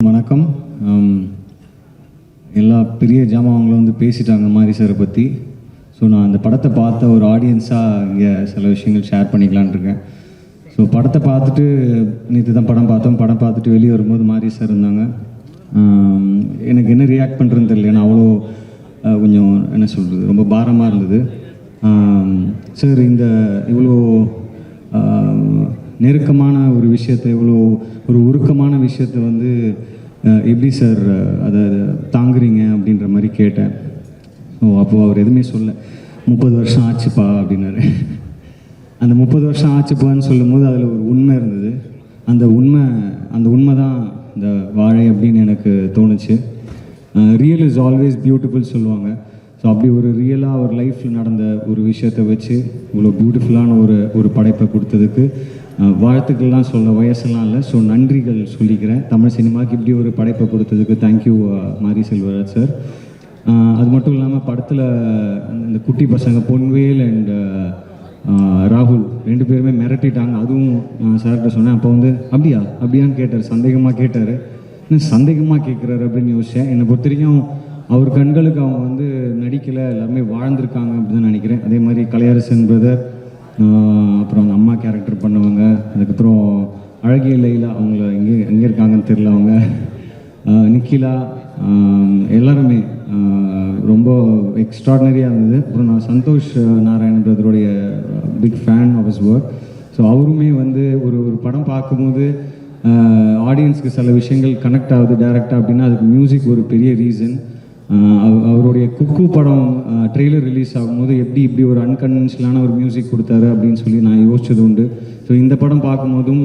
வணக்கம். எல்லா பெரிய ஜாமான்களும் வந்து பேசிட்டாங்க மாரி சாரை பற்றி. ஸோ நான் அந்த படத்தை பார்த்த ஒரு ஆடியன்ஸாக இங்கே சில விஷயங்கள் ஷேர் பண்ணிக்கலான் இருக்கேன். ஸோ படத்தை பார்த்துட்டு நேற்று தான் படம் பார்த்துட்டு வெளியே வரும்போது மாரி சார் இருந்தாங்க. எனக்கு என்ன ரியாக்ட் பண்ணுறதுன்னு தெரியல, ஏன்னா அவ்வளோ கொஞ்சம் என்ன சொல்கிறது, ரொம்ப பாரமாக இருந்தது. சார் இந்த இவ்வளோ நெருக்கமான ஒரு விஷயத்தை, இவ்வளோ ஒரு உருக்கமான விஷயத்தை வந்து எப்படி சார் அதை தாங்குறீங்க அப்படின்ற மாதிரி கேட்டேன். அப்போது அவர் எதுவுமே சொல்ல, 30 வருஷம் ஆச்சுப்பா அப்படின்னாரு. அந்த 30 வருஷம் ஆச்சுப்பான்னு சொல்லும் போது அதில் ஒரு உண்மை இருந்தது. அந்த உண்மை தான் இந்த வாழை அப்படின்னு எனக்கு தோணுச்சு. ரியல் இஸ் ஆல்வேஸ் பியூட்டிஃபுல் சொல்லுவாங்க. ஸோ அப்படி ஒரு ரியலாக ஒரு லைஃப்பில் நடந்த ஒரு விஷயத்தை வச்சு இவ்வளோ பியூட்டிஃபுல்லான ஒரு படைப்பை கொடுத்ததுக்கு வாழ்த்துக்கள்லாம் சொல்ல வயசெல்லாம் இல்லை. ஸோ நன்றிகள் சொல்லிக்கிறேன். தமிழ் சினிமாவுக்கு இப்படி ஒரு படைப்பை கொடுத்ததுக்கு தேங்க்யூ மாரி செல்வராஜ் சார். அது மட்டும் இல்லாமல் படத்தில் இந்த குட்டி பசங்க பொன்வேல் அண்ட் ராகுல் 2 பேருமே மிரட்டிட்டாங்க. அதுவும் சார்கிட்ட சொன்னேன். அப்போ வந்து அப்படியான்னு கேட்டார், சந்தேகமாக கேட்டார். இன்னும் சந்தேகமாக கேட்குறாரு அப்படின்னு யோசித்தேன். என்னை பொறுத்த வரைக்கும் அவர் கண்களுக்கு அவங்க வந்து நடிக்கலை, எல்லாருமே வாழ்ந்திருக்காங்க அப்படின்னு தான் நினைக்கிறேன். அதே மாதிரி கலையரசன் பிரதர், அப்புறம் அந்த அம்மா கேரக்டர் பண்ணவங்க, அதுக்கப்புறம் அழகிய லைலா, அவங்கள எங்கே இருக்காங்கன்னு தெரில, அவங்க நிக்கிலா, எல்லாருமே ரொம்ப எக்ஸ்ட்ராடினரியாக இருந்தது. அப்புறம் நான் சந்தோஷ் நாராயணன் பிரதருடைய big fan of his work. So அவருமே வந்து ஒரு படம் பார்க்கும்போது ஆடியன்ஸ்க்கு சில விஷயங்கள் கனெக்ட் ஆகுது டைரெக்டாக அப்படின்னா அதுக்கு மியூசிக் ஒரு பெரிய ரீசன். அவருடைய குக்கு படம் ட்ரெய்லர் ரிலீஸ் ஆகும்போது இப்படி ஒரு அன்கன்வென்ஷனலான ஒரு மியூசிக் கொடுத்தாரு அப்படின்னு சொல்லி நான் யோசிச்சது உண்டு. ஸோ இந்த படம் பார்க்கும்போதும்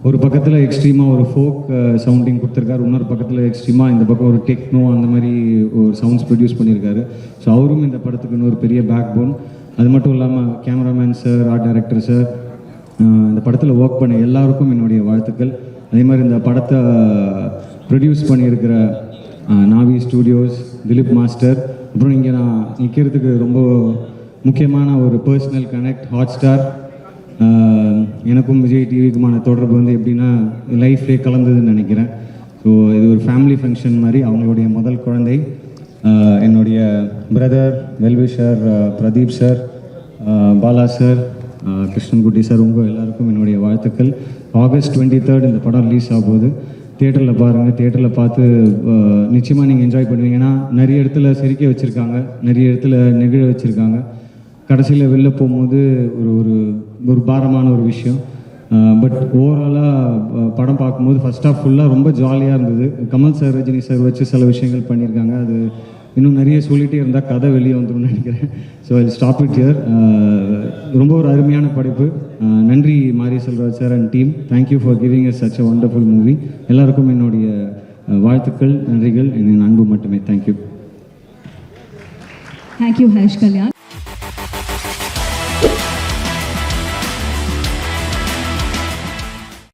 ஒரு பக்கத்தில் எக்ஸ்ட்ரீமாக ஒரு ஃபோக் சவுண்டிங் கொடுத்துருக்காரு, இன்னொரு பக்கத்தில் எக்ஸ்ட்ரீமாக இந்த பக்கம் ஒரு டெக்னோ அந்த மாதிரி ஒரு சவுண்ட்ஸ் ப்ரொடியூஸ் பண்ணியிருக்காரு. ஸோ அவரும் இந்த படத்துக்கு இன்னொரு பெரிய பேக் போன். அது மட்டும் இல்லாமல் cameraman sir, art director sir, இந்த படத்தில் ஒர்க் பண்ண எல்லாருக்கும் என்னுடைய வாழ்த்துக்கள். அதே மாதிரி இந்த படத்தை ப்ரொடியூஸ் பண்ணியிருக்கிற நாவி ஸ்டூடியோஸ், திலீப் மாஸ்டர், அப்புறம் இங்கே நான் நிற்கிறதுக்கு ரொம்ப முக்கியமான ஒரு பர்சனல் கனெக்ட் ஹாட்ஸ்டார். எனக்கும் விஜய் டிவிக்குமான தொடர்பு வந்து எப்படின்னா லைஃப்லேயே கலந்ததுன்னு நினைக்கிறேன். ஸோ இது ஒரு ஃபேமிலி ஃபங்க்ஷன் மாதிரி. அவங்களுடைய முதல் குழந்தை என்னுடைய brother well-wisher Pradeep sir, Bala sir, Krishnankutty sir, உங்கள் எல்லாருக்கும் என்னுடைய வாழ்த்துக்கள். August 23 இந்த படம் ரிலீஸ் ஆகும்போது தியேட்டரில் பாருங்கள். தியேட்டரில் பார்த்து நிச்சயமாக நீங்கள் என்ஜாய் பண்ணுவீங்க. ஏன்னா நிறைய இடத்துல சிரிக்க வச்சுருக்காங்க, நிறைய இடத்துல நெகிழ வச்சுருக்காங்க. கடைசியில் வெளில போகும்போது ஒரு பாரமான ஒரு விஷயம். பட் ஓவராலாக படம் பார்க்கும்போது ஃபர்ஸ்ட் ஆஃப் ஃபுல்லாக ரொம்ப ஜாலியாக இருந்தது. கமல் சார், ரஜினி சார் வச்சு சில விஷயங்கள் பண்ணியிருக்காங்க. அது இன்னும் நிறைய சொல்லிகிட்டே இருந்தால் கதை வெளியே வந்துடும் நினைக்கிறேன். So I stop it here. ரொம்ப ஒரு அருமையான படைப்பு. நன்றி மாரி Selvaraj sir and team. Thank you for giving us such a wonderful movie. எல்லாருக்கும் என்னுடைய வாழ்த்துக்கள், நன்றிகள், என் அன்பு மட்டுமே. தேங்க்யூ. தேங்க்யூ ஹர்ஷ் கல்யாண்.